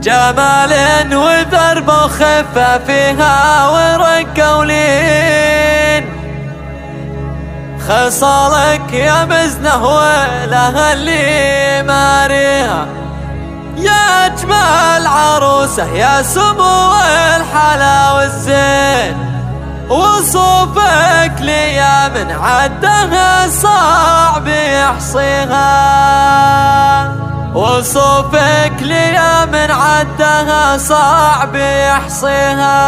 جمال وذرب وخفة فيها ورق ولين، خصالك يا مزنه ولها اللي ماريها. يا أجمل عروسة يا سمو الحلا والزين، وصوفك لي من عدها صعب يحصيها. وصوفك لي من عدها صعب يحصيها.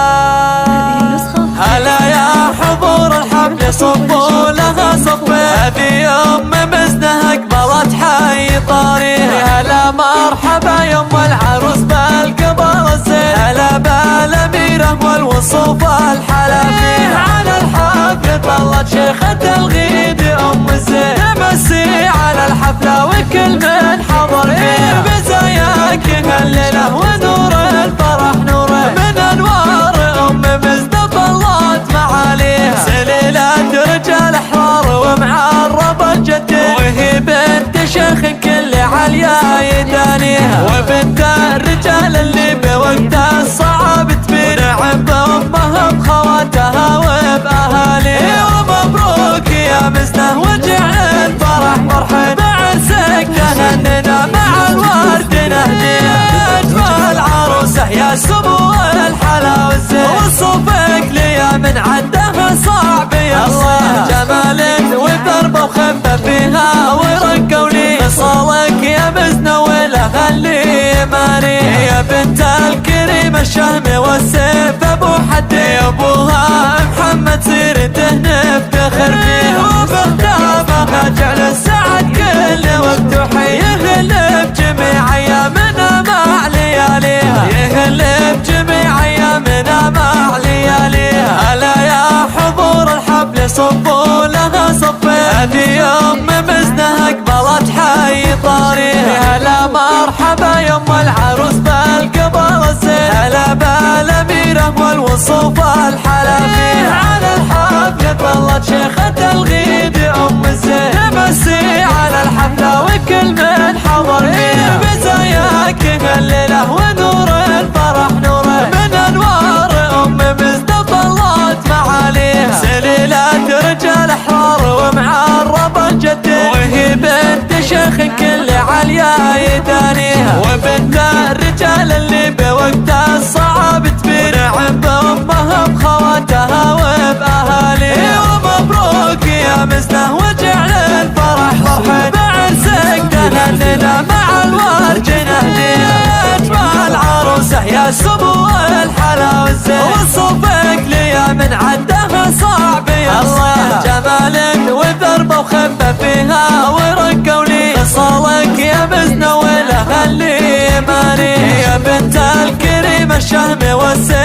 هلا يا حضور الحفل صفوا لها صفين، هذه أم مزنها قبلت حي طاريها. هلا مرحبا يا أم العروس بالقبل الزين، هلا بالأميرة والوصوف الحلا فيها. على الحفل طلت شيخة الغيد أم الزين، تمسي على الحفلة وكل من حضر فيها. بزاياك الليلة ونور الفرح نوره، من أنوار أم مزنة طلت معاليها. سليلة رجال أحرار ومعربة جدين، وهي بنت شيخ كل عليا يدانيها. وبنت الرجال اللي بوقت الصعب تبين، ونعم بأمها بخواتها وبأهاليها. ومبروك يا مزنة وجعل الفرح فرحين، بعرسك تهننا مع الورد نهديها. أجمل عروسة يا سمو الحلا والزين، وصوفك لي من عدها صعب يحصيها. جمال وضربة وخفة فيها ورق ولين، خصالك يا مزنة ولها اللي ماريها. يا بنت الكريم الشهم والسيف أبو حد، يا أبوها محمد سيرته نفتخر فيها. وبختامها جعل السعد كل وقت وحيه، بجميع أيامنا مع لياليها. يهل بجميع أيامنا مع لياليها. هلا يا حضور الحفل صفوا لها صفين، هذه أم مزنها قبلت حي طاريها. هلا مرحبا يا أم العروس بالقبل الزين، هلا بالأميرة والوصوف الحلا فيها. على الحفل طلت شيخة الغيد أم الزين، تمسي على الحفلة وكل من حضر فيها. بزاياك الليلة ونور الفرح نوره، من أنوار أم مزنة طلت معاليها. سليلة رجال أحرار ومعربة جدين، وهي بنت شيخ كل عليا يدانيها. وبنت الرجال اللي بوقت الصعب تبين، نعم بأمها بخواتها وبأهاليها. ومبروك يا مزنة وجعل الفرح فرحين، بعرسك تهننا مع الورد نهديها. أجمل عروسة يا سمو الحلا والزين، وصوفك لي من عدها صعب يحصيها. جمال وضربة وخفة فيها ورق ولين، خصالك يا مزنة ولها اللي ماريها. يا بنت الكريم الشهم والسيف